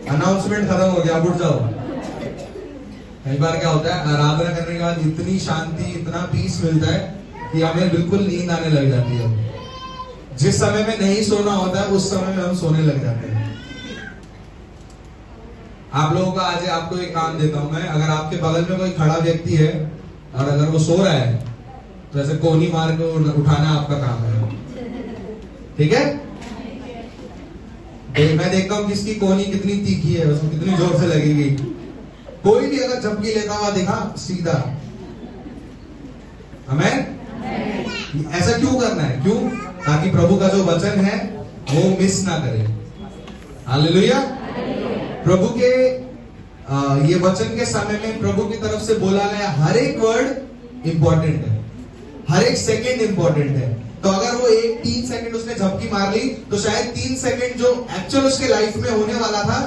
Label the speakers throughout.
Speaker 1: Announcement खत्म हो गया, अब उठ जाओ। कई बार क्या होता है, आराधना करने के बाद इतनी शांति, इतना पीस मिलता है कि हमें बिल्कुल नींद आने लग जाती है। जिस समय में नहीं सोना होता है उस समय में हम सोने लग जाते हैं। आप लोगों का आज आपको एक काम देता हूं मैं, अगर आपके बगल में कोई खड़ा व्यक्ति है और अगर वो सो रहा है तो ऐसे कोनी मार के उठाना आपका काम है, ठीक है? मैं देखता हूं किसकी कोनी कितनी तीखी है, उसको कितनी जोर से लगेगी। कोई भी अगर झपकी लेता हुआ देखा सीधा, हमें ऐसा क्यों करना है? क्यों? ताकि प्रभु का जो वचन है वो मिस ना करे। हालेलुया। प्रभु के ये वचन के समय में प्रभु की तरफ से बोला गया हर एक वर्ड इंपॉर्टेंट है, हर एक सेकंड इंपॉर्टेंट है। तो अगर वो 3 सेकंड उसने झपकी मार ली तो शायद 3 सेकंड जो एक्चुअल उसके लाइफ में होने वाला था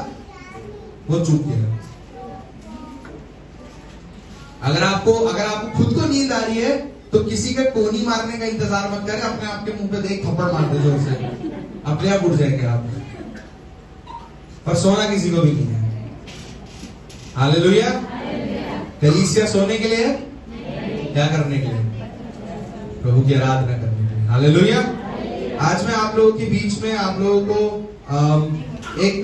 Speaker 1: वो चूक गया। अगर आपको खुद को नींद आ रही है तो किसी के कोनी मारने का इंतजार मत करें, अपने आप के मुंह पे देख थप्पड़ मार दे जोर से, अपने आप उठ जाएंगे आप। पर सोना किसी को भी नहीं है। हालेलुया। कलीसिया सोने के लिए है, क्या करने के लिए? प्रभु की आराधना करने के लिए। हालेलुया। आज मैं आप लोगों के बीच में आप लोगों को एक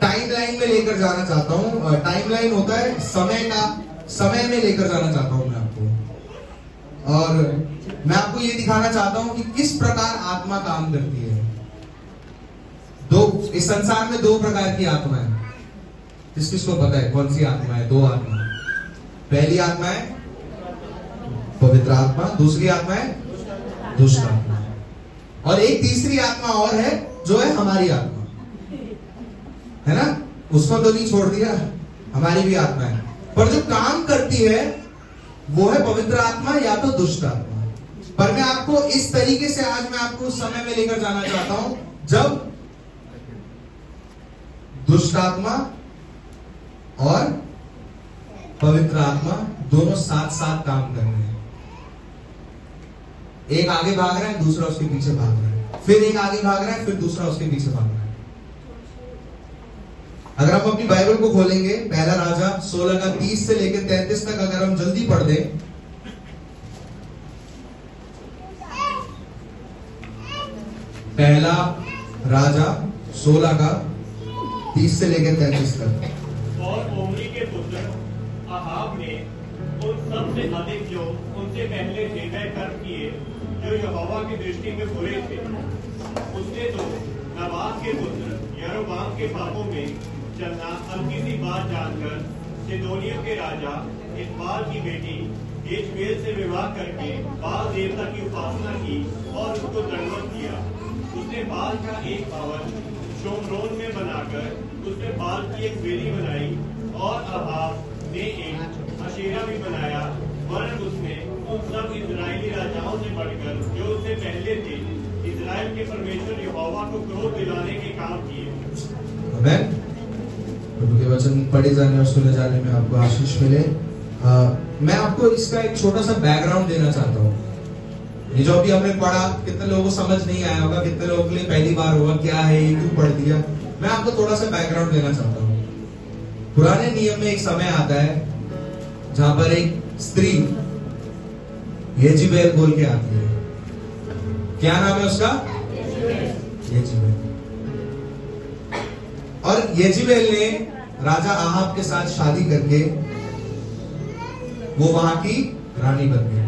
Speaker 1: टाइमलाइन में लेकर जाना चाहता हूं। टाइमलाइन होता है समय में लेकर जाना चाहता हूं मैं आपको, और मैं आपको ये दिखाना चाहता हूं कि किस प्रकार आत्मा काम करती है। इस संसार में 2 प्रकार की आत्मा है। किसको पता है कौन सी आत्मा है? 2 आत्मा। पहली आत्मा है पवित्र आत्मा, दूसरी आत्मा है दुष्ट आत्मा, और एक तीसरी आत्मा और है जो है हमारी आत्मा, है ना? उसको तो नहीं छोड़ दिया, हमारी भी आत्मा है। पर जो काम करती है वो है पवित्र आत्मा या तो दुष्ट आत्मा। पर मैं आपको इस तरीके से आज मैं आपको उस समय में लेकर जाना चाहता हूं जब दुष्ट आत्मा और पवित्र आत्मा दोनों साथ साथ काम कर रहे हैं। एक आगे भाग रहा है, दूसरा उसके पीछे भाग रहा है, फिर एक आगे भाग रहा है, फिर दूसरा उसके पीछे भाग रहा है। अगर आप अपनी बाइबल को खोलेंगे, पहला राजा 16 का 30 से लेकर 33 तक अगर हम जल्दी पढ़ दें, पहला राजा 16 का 30 से लेकर 33 तक।
Speaker 2: और ओमरी के पुत्र अहाब ने उन सबसे अधिक जो उनसे पहले थे वह कर्म किए जो यहोवा की दृष्टि में बुरे थे। उसने तो नबात के पुत्र यरोबाम के पापों में चलना हल्की सी बात जानकर सिदोनियों के राजा इस्बाल की बेटी येजबेल से विवाह करके बाल देवता की उपासना की और उसको दंडवत दिया। उसने बाल का एक भवन शोमरोन में बनाकर उसने बाल की एक वेदी बनाई, और अहाब ने एक अशेरा भी बनाया, वरन उसने उन सब इजरायली राजाओं से बढ़कर जो उससे पहले थे इजराइल के परमेश्वर यहोवा को क्रोध दिलाने के काम किए।
Speaker 1: आमीन। प्रभु के वचन पढ़े जाने और सुने जाने में आपको आशीष मिले। मैं आपको इसका एक छोटा सा बैकग्राउंड देना चाहता हूँ। ये जो अभी हमने पढ़ा, कितने लोगों को समझ नहीं आया होगा, कितने लोगों के लिए पहली बार होगा, क्या है ये, क्यों पढ़ दिया। मैं आपको थोड़ा सा बैकग्राउंड देना चाहता हूँ। पुराने नियम में एक समय आता है जहां पर एक स्त्री येजिबेल बोल के आती है। क्या नाम है उसका? येजिबेल। और येजिबेल ने राजा आहाब के साथ शादी करके वो वहां की रानी बन गई।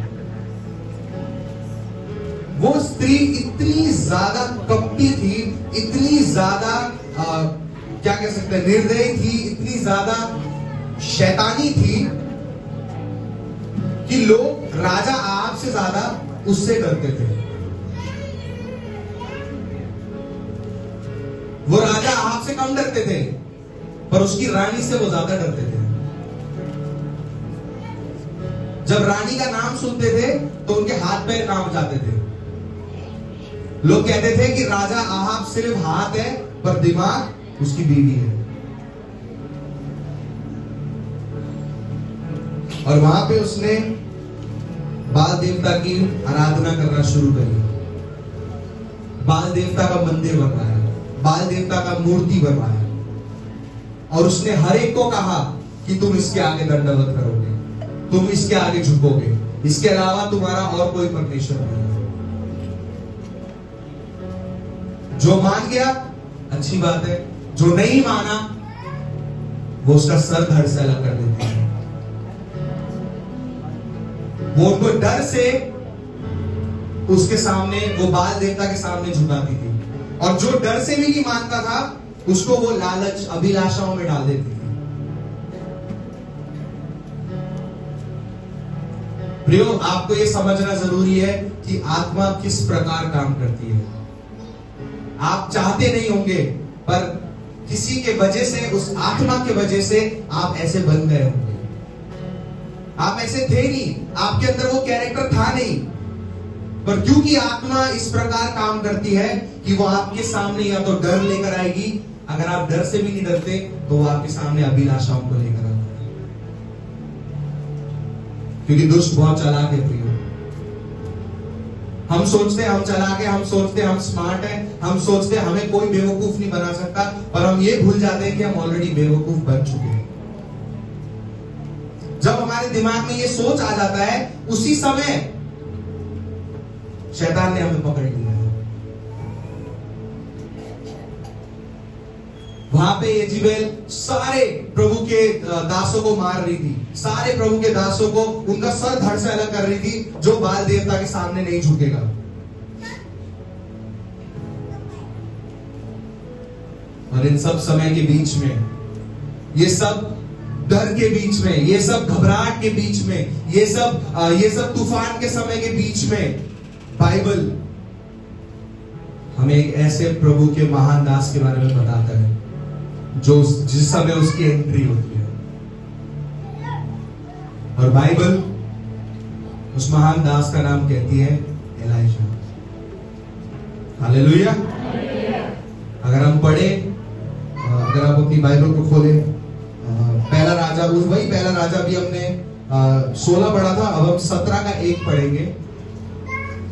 Speaker 1: वो स्त्री इतनी ज्यादा कपटी थी, इतनी ज्यादा क्या कह सकते हैं, निर्दयी थी, इतनी ज्यादा शैतानी थी कि लोग राजा आहाब से ज्यादा उससे डरते थे। वो राजा आहाब से कम डरते थे, पर उसकी रानी से वो ज्यादा डरते थे। जब रानी का नाम सुनते थे तो उनके हाथ पैर कांप जाते थे। लोग कहते थे कि राजा आहाब सिर्फ हाथ है पर दिमाग उसकी बीवी है। और वहां पे उसने बाल देवता की आराधना करना शुरू करी। बाल देवता का मंदिर बनवाया। बाल देवता का मूर्ति बनवाया और उसने हर एक को कहा कि तुम इसके आगे दंडवत करोगे, तुम इसके आगे झुकोगे, इसके अलावा तुम्हारा और कोई परमेश्वर नहीं है। जो मान गया अच्छी बात है, जो नहीं माना वो उसका सर धड़ से अलग कर देते हैं। वो उनको डर से उसके सामने, वो बाल देवता के सामने झुकाती थी, और जो डर से भी नहीं मानता था उसको वो लालच अभिलाषाओं में डाल देती थी। प्रियो, आपको ये समझना जरूरी है कि आत्मा किस प्रकार काम करती है। आप चाहते नहीं होंगे, पर किसी के वजह से, उस आत्मा के वजह से आप ऐसे बन गए होंगे। आप ऐसे थे नहीं, आपके अंदर वो कैरेक्टर था नहीं, पर क्योंकि आत्मा इस प्रकार काम करती है कि वो आपके सामने या तो डर लेकर आएगी, अगर आप डर से भी नहीं डरते तो वो आपके सामने अभिलाषाओं को लेकर आता है। क्योंकि दुष्ट बहुत चालाक है प्रियो। हम सोचते हैं हम चालाक है, हम सोचते हैं हम स्मार्ट हैं, हम सोचते हैं हमें कोई बेवकूफ नहीं बना सकता, पर हम ये भूल जाते हैं कि हम ऑलरेडी बेवकूफ बन चुके हैं। जब हमारे दिमाग में ये सोच आ जाता है, उसी समय शैतान ने हमें पकड़ लिया है। वहां पे येजेबेल सारे प्रभु के दासों को मार रही थी, सारे प्रभु के दासों को उनका सर धड़ से अलग कर रही थी, जो बाल देवता के सामने नहीं झुकेगा। और इन सब समय के बीच में, ये सब डर के बीच में, ये सब घबराहट के बीच में, ये सब तूफान के समय के बीच में, बाइबल हमें एक ऐसे प्रभु के महान दास के बारे में बताता है जो जिस समय उसकी एंट्री होती है। और बाइबल उस महान दास का नाम कहती है एलाइशा। हालेलुया। अगर हम पढ़े, अगर आप अपनी बाइबल को खोले, पहला राजा, वही पहला राजा भी हमने 16 पढ़ा था, अब हम 17 का 1 पढ़ेंगे।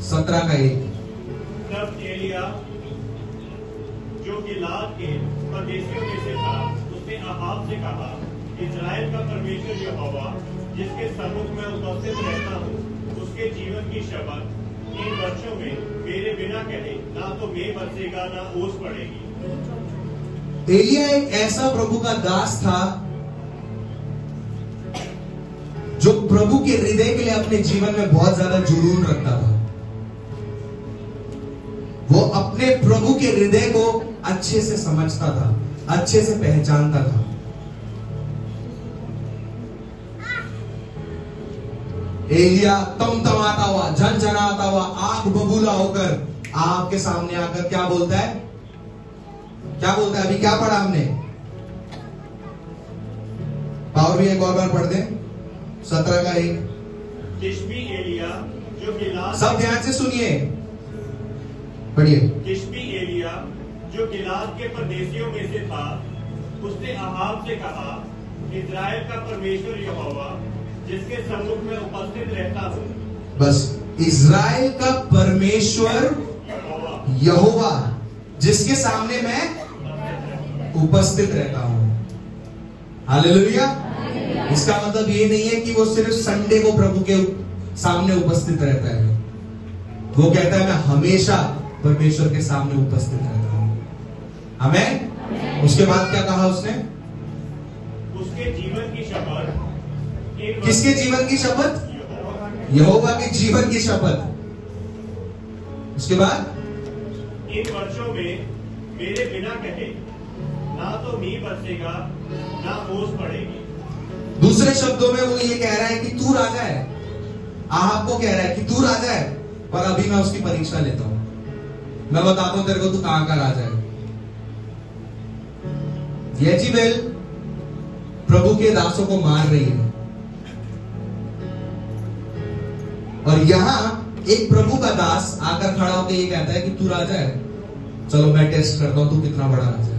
Speaker 1: 17 का 1।
Speaker 2: तब एलिया जो गिलाद के परदेशियों में से था, उसने अहाब से कहा, इजराइल का परमेश्वर यहोवा जिसके सम्मुख में उपस्थित रहता हूँ, उसके जीवन की शपथ, इन वर्षों में मेरे बिना कहे ना तो मैं बरसेगा ना ओस पड़ेगी।
Speaker 1: एलिया एक ऐसा प्रभु का दास था जो प्रभु के हृदय के लिए अपने जीवन में बहुत ज्यादा जुनून रखता था। वो अपने प्रभु के हृदय को अच्छे से समझता था, अच्छे से पहचानता था। एलिया तमतमाता हुआ, झनझनाता हुआ, आंख बबूला होकर आपके सामने आकर क्या बोलता है? क्या बोलता है? अभी क्या पढ़ा हमने? पावर भी एक और बार पढ़ दें। 17 का 1।
Speaker 2: तिशबी एलिया जो गिलाद,
Speaker 1: सब ध्यान से सुनिए, पढ़िए।
Speaker 2: तिशबी एलिया जो गिलाद के परदेशियों में से था, उसने अहाब से कहा, इजराइल का परमेश्वर यहोवा जिसके सम्मुख में उपस्थित रहता हूँ।
Speaker 1: बस, इजराइल का परमेश्वर यहोवा जिसके सामने मैं उपस्थित रहता हूं। हालेलुया। इसका मतलब ये नहीं है कि वो सिर्फ संडे को प्रभु के सामने उपस्थित रहता है। वो कहता है मैं हमेशा परमेश्वर के सामने उपस्थित रहता हूं। आमीन। उसके बाद क्या कहा उसने?
Speaker 2: उसके जीवन की शपथ।
Speaker 1: किसके जीवन की शपथ? यहोवा के जीवन की शपथ। उसके बाद
Speaker 2: इन वर्षों में मेरे बिना कहे ना तो मी बरसेगा ना ओस पड़ेगी।
Speaker 1: दूसरे शब्दों में वो ये कह रहा है कि तू राजा है। आहाब को कह रहा है कि तू राजा है, पर अभी मैं उसकी परीक्षा लेता हूं, मैं बताता हूं तेरे को तू कहां का राजा है। येजेबेल प्रभु के दासों को मार रही है, और यहां एक प्रभु का दास आकर खड़ा होकर ये कहता है कि तू राजा है, चलो मैं टेस्ट करता हूं तू कितना बड़ा राजा है।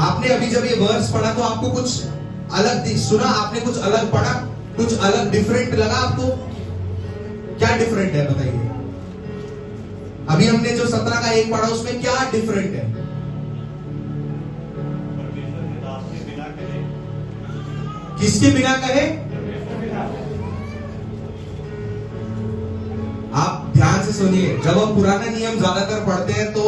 Speaker 1: आपने अभी जब ये वर्स पढ़ा तो आपको कुछ अलग सुना? आपने कुछ अलग पढ़ा? कुछ अलग डिफरेंट लगा आपको? क्या डिफरेंट है बताइए? अभी हमने जो 17 का 1 पढ़ा उसमें क्या डिफरेंट है?
Speaker 2: परमेश्वर के दास के बिना कहे,
Speaker 1: किसके बिना कहे? आप ध्यान से सुनिए, जब हम पुराना नियम ज्यादातर पढ़ते हैं तो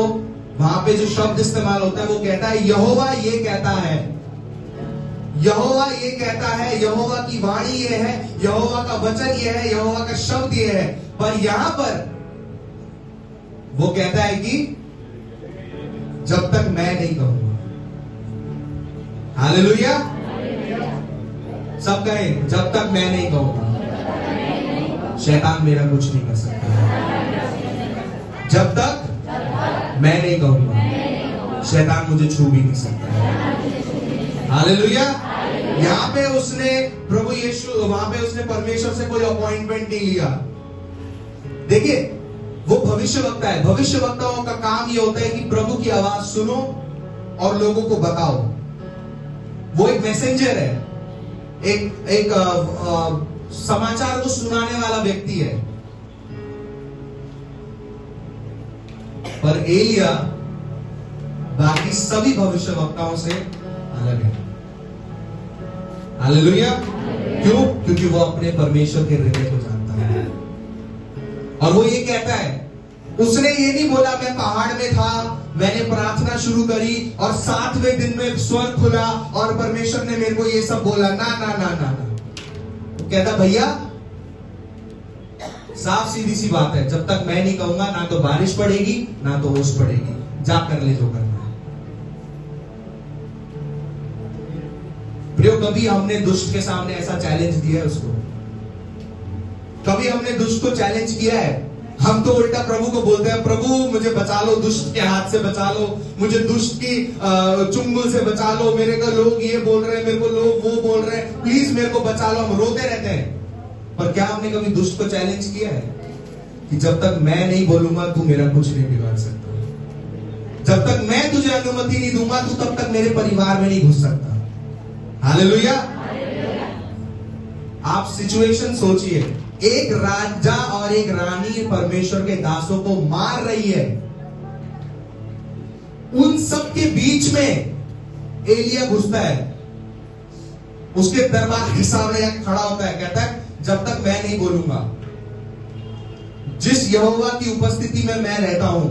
Speaker 1: वहां पे जो शब्द इस्तेमाल होता है वो कहता है यहोवा ये कहता है, यहोवा ये कहता है, यहोवा की वाणी ये है, यहोवा का वचन ये है, यहोवा का शब्द ये है। पर यहां पर वो कहता है कि जब तक मैं नहीं कहूंगा। हालेलुया। सब कहें, जब तक मैं नहीं कहूंगा शैतान मेरा कुछ नहीं कर सकता। जब तक मैं नहीं कहूंगा शैतान मुझे छू भी नहीं सकता। हालेलुया। यहां पे उसने प्रभु यीशु, वहां पे उसने परमेश्वर से कोई अपॉइंटमेंट नहीं लिया। देखिए, वो भविष्यवक्ता है। भविष्यवक्ताओं का काम ये होता है कि प्रभु की आवाज सुनो और लोगों को बताओ। वो एक मैसेंजर है, एक समाचार को सुनाने वाला व्यक्ति है। पर एलिया बाकी सभी भविष्यवक्ताओं से अलग है। हालेलुया। क्यों? क्योंकि वो अपने परमेश्वर के हृदय को जानता है। और वो ये कहता है, उसने ये नहीं बोला मैं पहाड़ में था, मैंने प्रार्थना शुरू करी और 7वें दिन में स्वर्ग खुला और परमेश्वर ने मेरे को ये सब बोला। ना ना ना ना ना। तो कहता भैया साफ सीधी सी बात है, जब तक मैं नहीं कहूंगा ना तो बारिश पड़ेगी ना तो ओस पड़ेगी, जा कर ले जो करना है। प्रियो, कभी हमने दुष्ट के सामने ऐसा चैलेंज दिया है उसको? कभी हमने दुष्ट को चैलेंज किया है? हम तो उल्टा प्रभु को बोलते हैं, प्रभु मुझे बचा लो, दुष्ट के हाथ से बचा लो, मुझे दुष्ट की चुंगल से बचा लो, मेरे को लोग ये बोल रहे हैं, मेरे को लोग वो बोल रहे हैं, प्लीज मेरे को बचा लो। हम रोते रहते हैं। पर क्या हमने कभी दुष्ट को चैलेंज किया है कि जब तक मैं नहीं बोलूंगा तू मेरा कुछ नहीं बिगाड़ सकता, जब तक मैं तुझे अनुमति नहीं दूंगा तू तब तक मेरे परिवार में नहीं घुस सकता। हालेलुया। आप सिचुएशन सोचिए, एक राजा और एक रानी परमेश्वर के दासों को मार रही है, उन सब के बीच में एलिया घुसता है, उसके दरबार के सामने खड़ा होता है, कहता है जब तक मैं नहीं बोलूंगा, जिस यहोवा की उपस्थिति में मैं रहता हूं,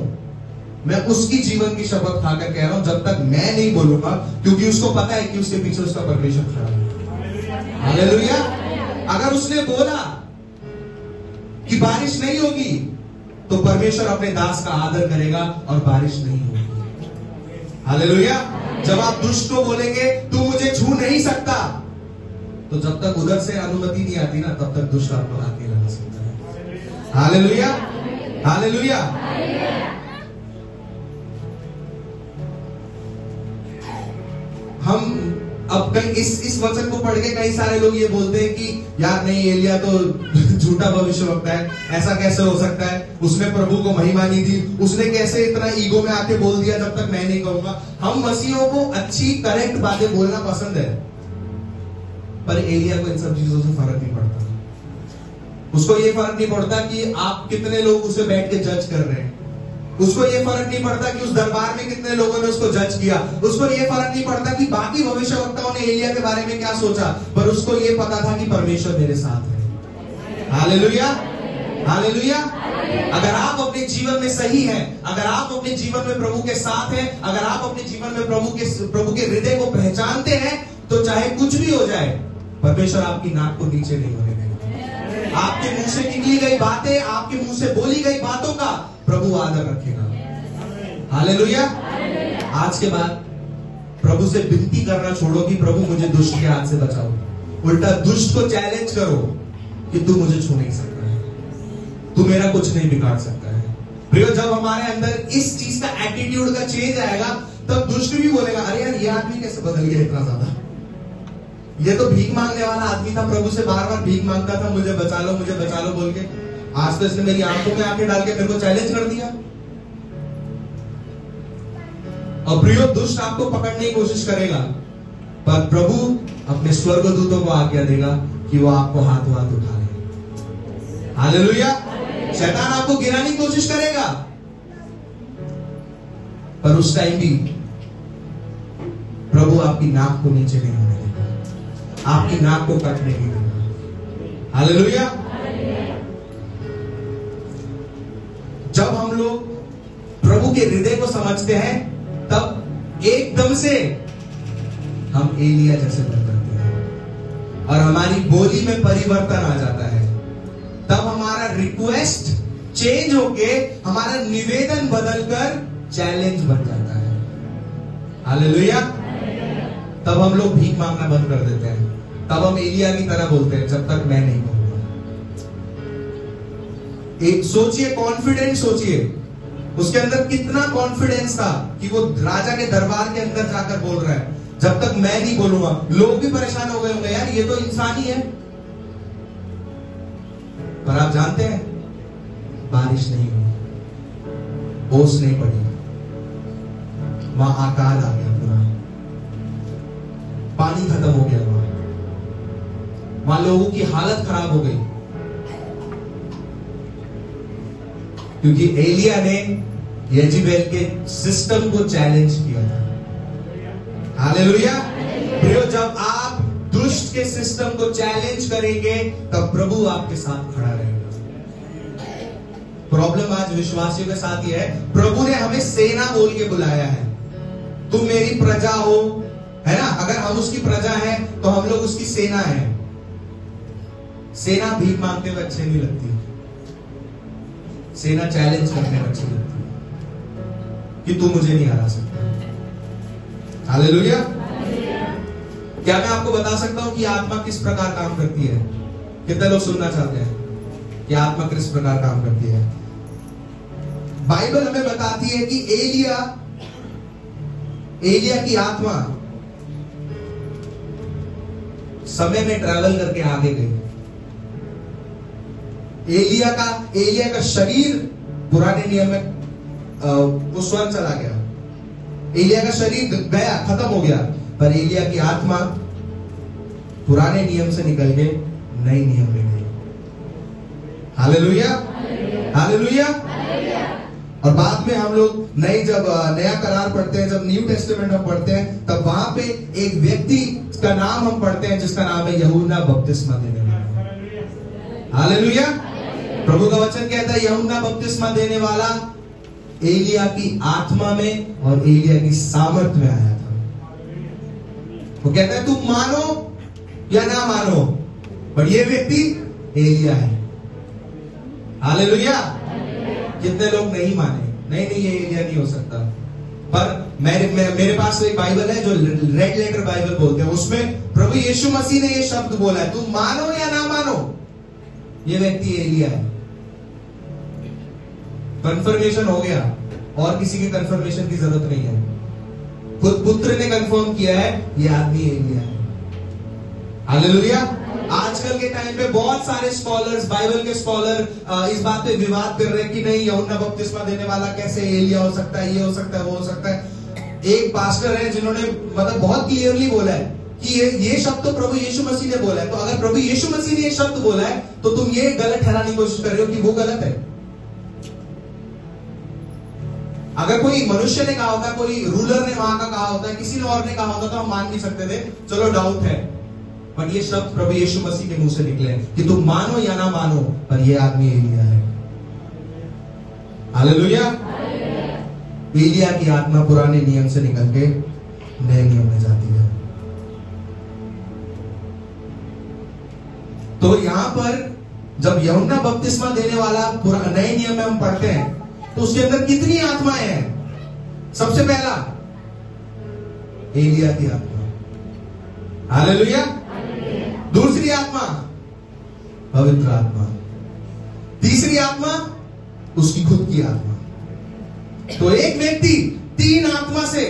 Speaker 1: मैं उसकी जीवन की शपथ खाकर कह रहा हूं, जब तक मैं नहीं बोलूंगा, क्योंकि उसको पता है कि उसके पीछे उसका परमेश्वर खड़ा है। हालेलुया। अगर उसने बोला कि बारिश नहीं होगी तो परमेश्वर अपने दास का आदर करेगा और बारिश नहीं होगी। हालेलुया। जब आप दुष्ट को बोलेंगे तू मुझे छू नहीं सकता, तो जब तक उधर से अनुमति नहीं आती ना तब तक दुष्ट आपको हाथ नहीं लगा सकता है। हालेलुया। हालेलुया। हम अब कई इस वचन को पढ़ के कई सारे लोग ये बोलते हैं कि यार नहीं, एलिया तो झूठा भविष्यवक्ता है, ऐसा कैसे हो सकता है, उसने प्रभु को महिमा नहीं दी, उसने कैसे इतना ईगो में आके बोल दिया जब तक मैं नहीं कहूंगा। हम मसीहों को अच्छी करेक्ट बातें बोलना पसंद है, पर एलिया को इन सब चीजों से फर्क नहीं पड़ता। उसको ये फर्क नहीं पड़ता कि आप कितने लोग उसे बैठ के जज कर रहे हैं, उसको ये फर्क नहीं पड़ता कि उस दरबार में कितने लोगों ने उसको जज किया, उसको ये फर्क नहीं पड़ता कि बाकी भविष्यवक्ताओं ने एलिया के बारे में क्या सोचा, पर उसको ये पता था कि परमेश्वर मेरे साथ है। हालेलुया। हालेलुया। अगर आप अपने जीवन में सही हैं, अगर आप अपने जीवन में प्रभु के साथ हैं, अगर आप अपने जीवन में प्रभु के हृदय को पहचानते हैं, तो चाहे कुछ भी हो जाए, परमेश्वर आपकी नाक को नीचे नहीं होने देगा। आपके मुंह से निकली गई बातें, आपके मुंह से बोली गई बातों का प्रभु आदर रखेगा। हालेलुया। आज के बाद प्रभु से विनती करना छोड़ो कि प्रभु मुझे दुष्ट के हाथ से बचाओ, उल्टा दुष्ट को चैलेंज करो कि तू मुझे छू नहीं सकता है, तू मेरा कुछ नहीं बिगाड़ सकता है। प्रियो, जब हमारे अंदर इस चीज का एटीट्यूड का चेंज आएगा, तब दुष्ट भी बोलेगा अरे यार, ये आदमी कैसे बदल गया इतना ज्यादा, ये तो भीख मांगने वाला आदमी था, प्रभु से बार बार भीख मांगता था, मुझे बचा लो बोल के, आज तो इसने मेरी आंखों में आंखें डाल के मेरे को चैलेंज कर दिया। और प्रियो, दुष्ट आपको पकड़ने की कोशिश करेगा, पर प्रभु अपने स्वर्गदूतों को आज्ञा देगा कि वो आपको हाथों हाथ उठा ले। हालेलुया। शैतान आपको गिराने की कोशिश करेगा, पर उस टाइम भी प्रभु आपकी नाक को नीचे नहीं होने देगा, आपकी नाक को कटने नहीं देगा। हालेलुया। जब हम लोग प्रभु के हृदय को समझते हैं तब एकदम से हम एलिया जैसे बन जाते हैं और हमारी बोली में परिवर्तन आ जाता है। तब हमारा रिक्वेस्ट चेंज होके हमारा निवेदन बदलकर चैलेंज बन जाता है। हालेलुया। तब हम लोग भीख मांगना बंद कर देते हैं, तब हम एलिया की तरह बोलते हैं, जब तक मैं नहीं कहूंगा। एक सोचिए, कॉन्फिडेंट सोचिए, उसके अंदर कितना कॉन्फिडेंस था कि वो राजा के दरबार के अंदर जाकर बोल रहा है, जब तक मैं नहीं बोलूंगा। लोग भी परेशान हो गए होंगे, यार ये तो इंसान ही है। पर आप जानते हैं, बारिश नहीं हुई, ओस नहीं पड़ी, वहां अकाल आ गया, पूरा पानी खत्म हो गया, वहां लोगों की हालत खराब हो गई, क्योंकि एलिया ने यजेबेल के सिस्टम को चैलेंज किया था। हालेलुया। प्रियो, जब आप दुष्ट के सिस्टम को चैलेंज करेंगे तब प्रभु आपके साथ खड़ा रहेगा। प्रॉब्लम आज विश्वासियों के साथ ही है, प्रभु ने हमें सेना बोल के बुलाया है, तुम मेरी प्रजा हो, है ना। अगर हम उसकी प्रजा हैं तो हम लोग उसकी सेना है। सेना भीख मांगते हुए अच्छे नहीं लगती, सेना चैलेंज करने में अच्छी लगती है कि तू मुझे नहीं हरा सकता। हालेलुया। क्या मैं आपको बता सकता हूं कि आत्मा किस प्रकार काम करती है? कितने लोग सुनना चाहते हैं कि आत्मा किस प्रकार काम करती है? बाइबल हमें बताती है कि एलिया की आत्मा समय में ट्रैवल करके आगे गई। एलिया का शरीर पुराने नियम में वो स्वर्ण चला गया, एलिया का शरीर गया, खत्म हो गया, पर एलिया की आत्मा पुराने नियम से निकल के नए नियम में गई। Hallelujah, hallelujah. और बाद में हम लोग जब नया करार पढ़ते हैं, जब न्यू टेस्टामेंट हम पढ़ते हैं, तब वहां पे एक व्यक्ति का नाम हम पढ़ते हैं जिसका नाम है यूहन्ना बपतिस्मा देने वाला। हालेलुया। प्रभु का वचन कहता है यूहन्ना बपतिस्मा देने वाला एलिया की आत्मा में और एलिया की सामर्थ्य में आया था। वो कहता है तुम मानो या ना मानो, पर ये व्यक्ति एलिया है। हालेलुया। कितने लोग नहीं माने, नहीं ये एलिया नहीं हो सकता। पर मेरे पास एक बाइबल है जो रेड लेटर बाइबल बोलते हैं, उसमें प्रभु यीशु मसीह ने ये शब्द बोला है, तुम मानो या ना मानो, ये व्यक्ति एलिया है। कंफर्मेशन हो गया, और किसी की कंफर्मेशन की जरूरत नहीं है, खुद पुत्र ने कंफर्म किया है ये आदमी एलिया है। हालेलुया। आजकल के टाइम पे बहुत सारे स्कॉलर्स, बाइबल के स्कॉलर इस बात पे विवाद कर रहे हैं कि नहीं यूहन्ना बपतिस्मा देने वाला कैसे एलिया हो सकता है, ये हो सकता है, वो हो सकता है। एक पास्टर है जिन्होंने मतलब बहुत क्लियरली बोला है कि ये शब्द तो प्रभु यीशु मसीह ने बोला है, तो अगर प्रभु यीशु मसीह ने ये शब्द बोला है तो तुम ये गलत ठहराने की कोशिश कर रहे हो कि वो गलत है। अगर कोई मनुष्य ने कहा होता, कोई रूलर ने वहां का कहा होता, किसी ने और ने कहा होता तो हम मान नहीं सकते थे, चलो डाउट है, पर ये शब्द प्रभु यीशु मसीह के मुंह से निकले कि तुम मानो या ना मानो, पर ये आदमी एलिया है। हालेलुया। एलिया की आत्मा पुराने नियम से निकल के नए नियम में जाती है। तो यहां पर जब यूहन्ना बपतिस्मा देने वाला नए नियम में हम पढ़ते हैं तो उसके अंदर कितनी आत्माएं हैं? सबसे पहला एलिया की आत्मा। हालेलुया। दूसरी आत्मा पवित्र आत्मा, तीसरी आत्मा उसकी खुद की आत्मा। तो एक व्यक्ति 3 आत्मा से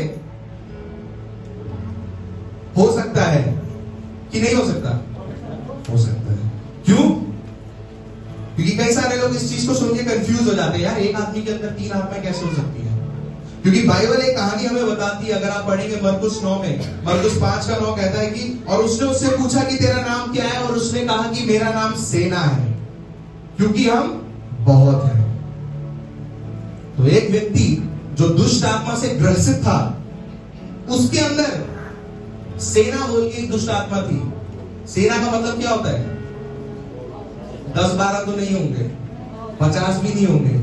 Speaker 1: हो सकता है कि नहीं हो सकता? हो सकता है। क्यों? क्योंकि कई सारे लोग इस चीज को सुन के कंफ्यूज हो जाते हैं, यार एक आदमी के अंदर 3 आत्माएं कैसे हो सकती हैं? क्योंकि बाइबल एक कहानी हमें बताती है, अगर आप पढ़ेंगे मरकुस 9 में, मरकुस 5:9 कहता है कि और उसने उससे पूछा कि तेरा नाम क्या है, और उसने कहा कि मेरा नाम सेना है, क्योंकि हम बहुत हैं। तो एक व्यक्ति जो दुष्ट आत्मा से ग्रसित था, उसके अंदर सेना बोल के एक दुष्ट आत्मा थी। सेना का मतलब क्या होता है? 10-12 तो नहीं होंगे, 50 भी नहीं होंगे,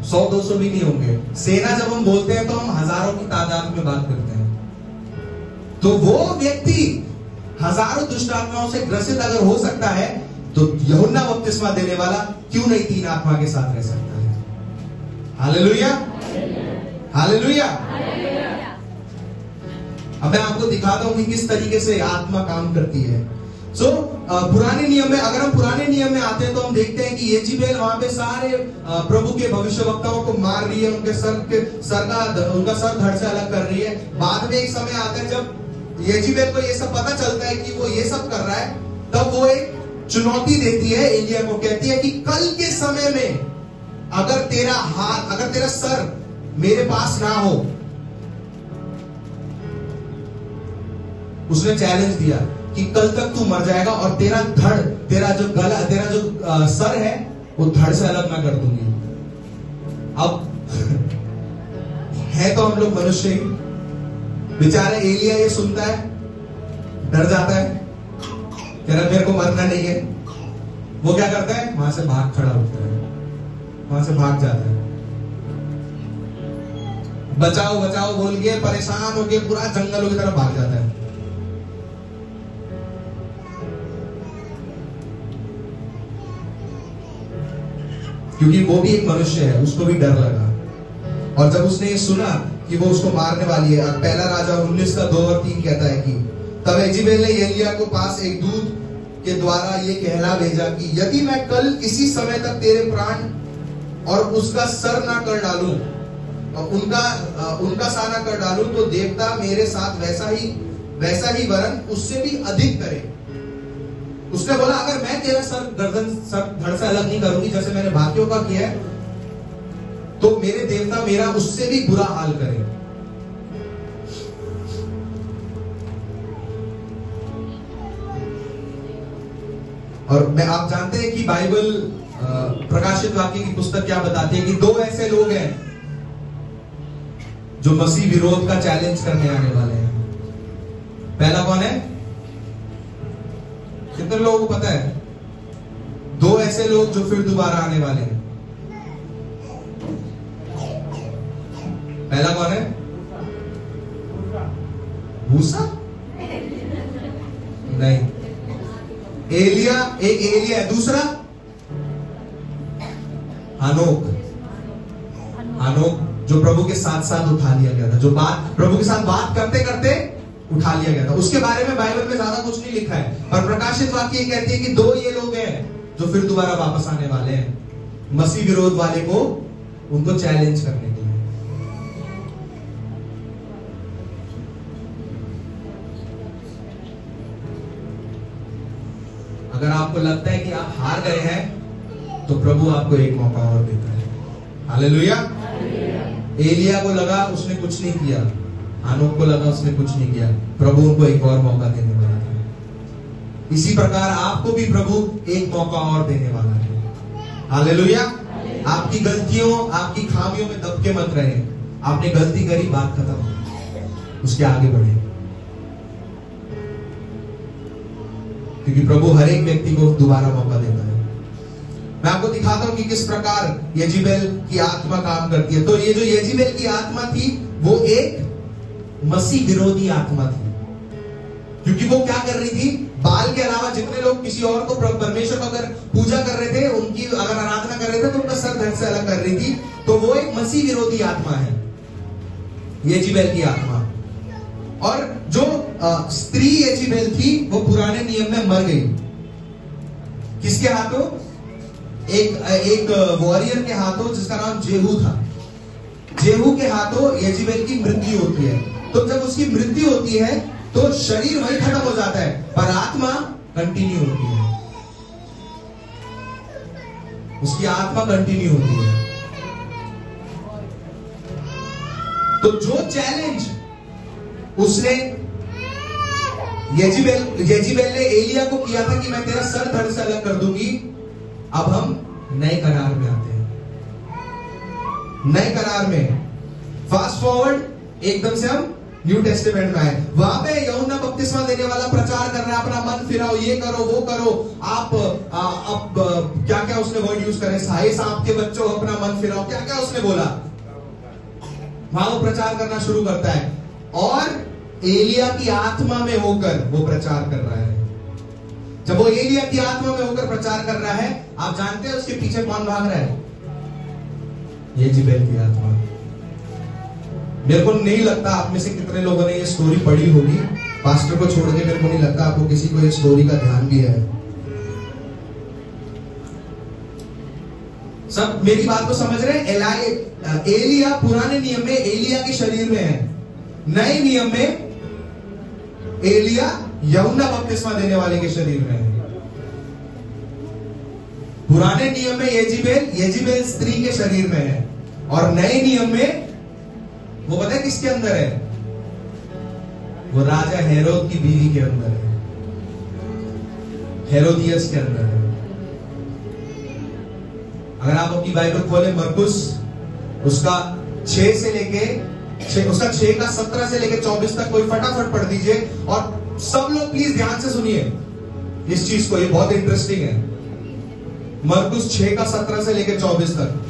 Speaker 1: 100-200 भी नहीं होंगे। सेना जब हम बोलते हैं तो हम हजारों की तादाद में बात करते हैं। तो वो व्यक्ति हजारों दुष्ट आत्माओं से ग्रसित अगर हो सकता है, तो यूहन्ना बपतिस्मा देने वाला क्यों नहीं 3 आत्मा के साथ रह सकता है? Hallelujah, hallelujah. अब मैं आपको दिखाता हूं कि किस तरीके से आत्मा काम करती है। पुराने नियम में, अगर हम पुराने नियम में आते हैं तो हम देखते हैं कि येजिबेल वहां पे सारे प्रभु के भविष्यवक्ताओं को मार रही है, उनका सर धड़ से अलग कर रही है। बाद में एक समय आता है जब येजिबेल को ये सब पता चलता है कि वो ये सब कर रहा है, तब वो एक चुनौती देती है एलिया को, कहती है कि कल के समय में अगर तेरा सर मेरे पास ना हो। उसने चैलेंज दिया कि कल तक तू मर जाएगा और तेरा जो सर है वो धड़ से अलग मैं कर दूंगी। अब है तो हम लोग मनुष्य ही। बेचारा एलिया ये सुनता है, डर जाता है, कह रहा मेरे को मरना नहीं है। वो क्या करता है? वहां से भाग खड़ा होता है, वहां से भाग जाता है। बचाओ बचाओ बोल के परेशान होके पूरा जंगलों की तरफ भाग जाता है। क्योंकि वो भी एक मनुष्य है, उसको भी डर लगा। और जब उसने ये सुना कि वो उसको मारने वाली है, पहला राजा 19 का 2 और 3 कहता है कि तब येजिबेल ने एलिया को पास एक दूत के द्वारा ये कहला भेजा कि यदि मैं कल इसी समय तक तेरे प्राण और उसका सर ना कर डालूं और उनका सा ना कर डालूं, तो देवता मेरे साथ वैसा ही वरन उससे भी अधिक करे। उसने बोला अगर मैं तेरा सर धड़ से अलग नहीं करूंगी जैसे मैंने बाकियों का किया है, तो मेरे देवता मेरा उससे भी बुरा हाल करे। और आप जानते हैं कि बाइबल प्रकाशित वाक्य की पुस्तक क्या बताती है कि 2 ऐसे लोग हैं जो मसीह विरोध का चैलेंज करने आने वाले हैं। पहला कौन है? कितने लोगों को पता है? 2 ऐसे लोग जो फिर दोबारा आने वाले हैं। पहला कौन है? मूसा? नहीं, एलिया। एक एलिया है, दूसरा हनोक जो प्रभु के साथ उठा लिया गया था, जो प्रभु के साथ बात करते करते उठा लिया गया था। उसके बारे में बाइबल में ज्यादा कुछ नहीं लिखा है, पर प्रकाशित वाक्य कहती है कि 2 ये लोग हैं जो फिर दोबारा वापस आने वाले हैं मसीह विरोध वाले को, उनको चैलेंज करने के लिए। अगर आपको लगता है कि आप हार गए हैं, तो प्रभु आपको एक मौका और देता है। हालेलुया। एलिया को लगा उसने कुछ नहीं किया, हानोक को लगा उसने कुछ नहीं किया, प्रभु उनको एक और मौका देने वाला है। इसी प्रकार आपको भी प्रभु एक मौका और देने वाला है। हालेलुया। आपकी गलतियों, आपकी खामियों में दबके मत रहे। आपने गलती करी, बात खत्म, उसके आगे बढ़े, क्योंकि प्रभु हर एक व्यक्ति को दोबारा मौका देता है। मैं आपको दिखाता हूं कि किस प्रकार येजिबेल की आत्मा काम करती है। तो ये जो येजिबेल की आत्मा थी, वो एक मसीह विरोधी आत्मा थी, क्योंकि वो क्या कर रही थी? बाल के अलावा जितने लोग किसी और को, परमेश्वर को अगर पूजा कर रहे थे, उनकी अगर आराधना कर रहे थे, तो उनका सर धड़ से अलग कर रही थी। तो वो एक मसीह विरोधी आत्मा है, येजिबेल की आत्मा। और जो स्त्री येजिबेल थी, वो पुराने नियम में मर गई। किसके हाथों? एक वॉरियर के हाथों, जिसका नाम जेहू था। जेहू के हाथों येजिबेल की मृत्यु होती है। तो जब उसकी मृत्यु होती है, तो शरीर वही खत्म हो जाता है, पर आत्मा कंटिन्यू होती है। उसकी आत्मा कंटिन्यू होती है। तो जो चैलेंज उसने येजिबेल ने एलिया को किया था कि मैं तेरा सर धड़ से अलग कर दूंगी, अब हम नए करार में आते हैं। नए करार में फास्ट फॉरवर्ड एकदम से हम न्यू टेस्टामेंट में आए। वहां पे यूहन्ना बपतिस्मा देने वाला प्रचार कर रहा है, अपना मन फिराओ, ये करो वो करो। आप अब क्या क्या उसने वर्ड यूज करे, साए सांप के बच्चों अपना मन फिराओ, क्या क्या उसने बोला। वहां वो प्रचार करना शुरू करता है और एलिया की आत्मा में होकर वो प्रचार कर रहा है। जब वो एलिया की आत्मा में होकर प्रचार कर रहा है, आप जानते हैं उसके पीछे कौन भाग रहा है? येजेबेल की आत्मा। मेरे को नहीं लगता आप में से कितने लोगों ने ये स्टोरी पढ़ी होगी, पास्टर को छोड़ के मेरे को नहीं लगता आपको किसी को ये स्टोरी का ध्यान भी है। सब मेरी बात को समझ रहे हैं? एलिया पुराने नियम में एलिया के शरीर में है, नए नियम में एलिया यूहन्ना बपतिस्मा देने वाले के शरीर में है। पुराने नियम में येजेबेल स्त्री के शरीर में है और नए नियम में वो पता है किसके अंदर है? वो राजा हेरोद की बीवी के अंदर है, हेरोदियस के अंदर है। अगर आप अपनी बाइबल खोले मरकुस उसका 6 से लेके उसका 6 का 17 से लेके 24 तक, कोई फटाफट पढ़ दीजिए और सब लोग प्लीज ध्यान से सुनिए इस चीज को, ये बहुत इंटरेस्टिंग है। मरकुस 6 का 17 से लेके 24 तक।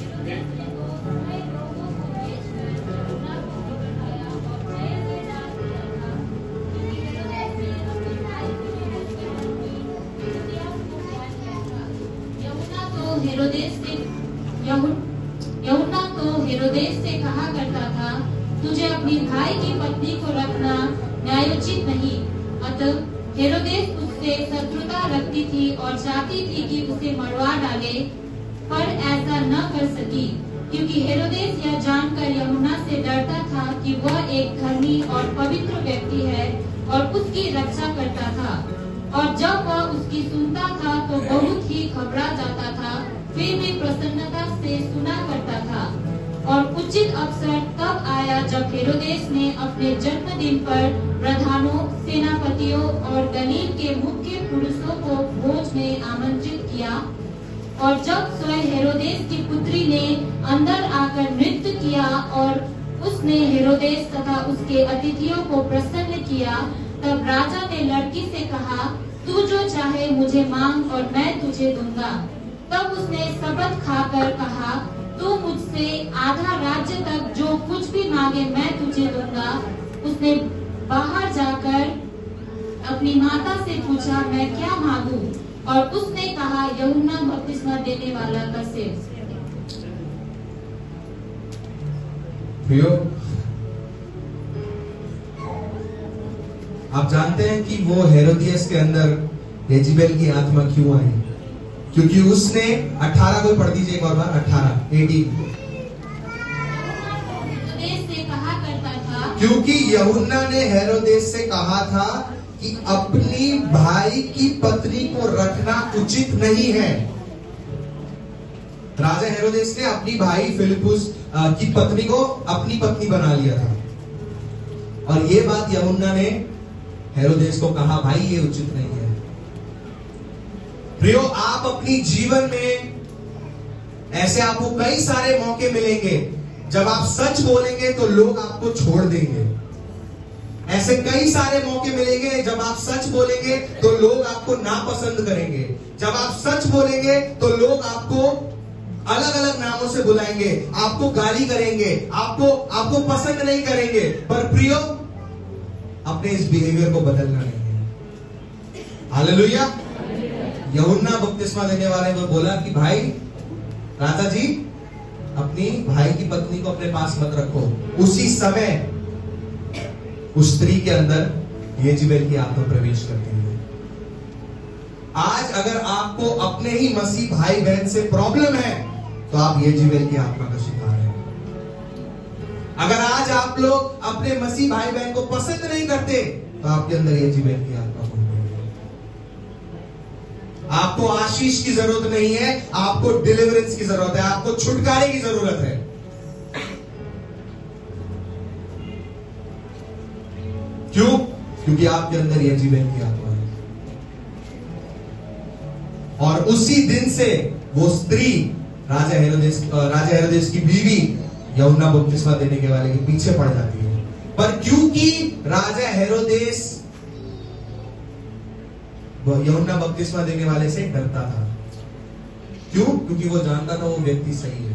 Speaker 3: यूहन्ना तो हेरोदेस से कहा करता था, तुझे अपनी भाई की पत्नी को रखना न्यायोचित नहीं। अतः हेरोदेस उससे शत्रुता रखती थी और चाहती थी कि उसे मरवा डाले, पर ऐसा न कर सकी, क्योंकि हेरोदेस यह जानकर यूहन्ना से डरता था कि वह एक धर्मी और पवित्र व्यक्ति है और उसकी रक्षा करता था। और जब वह उसकी सुनता था तो बहुत ही घबरा जाता था, फिर भी प्रसन्नता से सुना करता था। और उचित अवसर तब आया जब हेरोदेस ने अपने जन्मदिन पर प्रधानों, सेनापतियों और गलील के मुख्य पुरुषों को भोज में आमंत्रित किया। और जब स्वयं हेरोदेस की पुत्री ने अंदर आकर नृत्य किया और उसने हेरोदेस तथा उसके अतिथियों को प्रसन्न किया, तब राजा ने लड़की से कहा, तू जो चाहे मुझे मांग और मैं तुझे दूंगा। तब उसने शपथ खाकर कहा, तू मुझसे आधा राज्य तक जो कुछ भी मांगे मैं तुझे दूंगा। उसने बाहर जाकर अपनी माता से पूछा, मैं क्या मांगू? और उसने कहा, यूहन्ना बपतिस्मा देने वाला का सिर।
Speaker 1: आप जानते हैं कि वो हेरोदियस के अंदर येजेबेल की आत्मा क्यों आई? क्योंकि उसने 18 को पढ़ दीजिए एक और बार, 18
Speaker 3: से कहा करता था,
Speaker 1: क्योंकि यूहन्ना ने हेरोदेस से कहा था कि अपनी भाई की पत्नी को रखना उचित नहीं है। राजा हेरोदेस ने अपनी भाई फिलिपुस की पत्नी को अपनी पत्नी बना लिया था और ये बात यूहन्ना ने हेरोदेस को कहा, भाई ये उचित नहीं है। प्रियो, आप अपनी जीवन में ऐसे आपको कई सारे मौके मिलेंगे जब आप सच बोलेंगे तो लोग आपको छोड़ देंगे। ऐसे कई सारे मौके मिलेंगे जब आप सच बोलेंगे तो लोग आपको नापसंद करेंगे। जब आप सच बोलेंगे तो लोग आपको अलग अलग नामों से बुलाएंगे, आपको गाली करेंगे, आपको पसंद नहीं करेंगे। पर प्रियो, अपने इस बिहेवियर को बदलना नहीं है। हालेलुया। यूहन्ना बपतिस्मा देने वाले को बोला कि भाई राजा जी, अपनी भाई की पत्नी को अपने पास मत रखो। उसी समय उस स्त्री के अंदर येजेबेल की आत्मा प्रवेश करती है। आज अगर आपको अपने ही मसीह भाई बहन से प्रॉब्लम है तो आप येजेबेल की आत्मा का शिकार हैं। अगर आज आप लोग अपने मसीह भाई बहन को पसंद नहीं करते तो आपके अंदर येजेबेल की आत्मा घूम रही है। आपको आशीष की जरूरत नहीं है, आपको डिलीवरेंस की जरूरत है, आपको छुटकारे की जरूरत है। क्यों? क्योंकि आपके अंदर येजेबेल की आत्मा है। और उसी दिन से वो स्त्री राजा हेरोदेस की बीवी यूहन्ना बपतिस्मा देने के वाले के पीछे पड़ जाती है। पर क्योंकि राजा हेरोदेस यूहन्ना बपतिस्मा देने वाले से डरता था। क्यों? क्योंकि वो जानता था वो व्यक्ति सही है,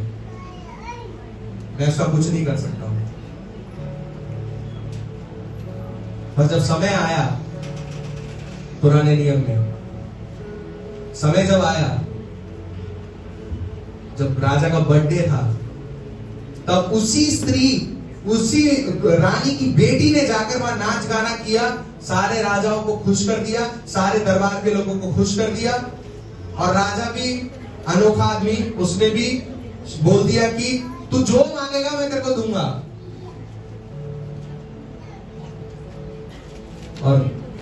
Speaker 1: मैं उसका कुछ नहीं कर सकता हूं। पर जब समय आया, पुराने नियम में समय जब आया, जब राजा का बर्थडे था, तब उसी रानी की बेटी ने जाकर वहां नाच गाना किया, सारे राजाओं को खुश कर दिया, सारे दरबार के लोगों को खुश कर दिया। और राजा भी अनोखा आदमी, उसने भी बोल दिया कि तू जो मांगेगा मैं तेरे को दूंगा। और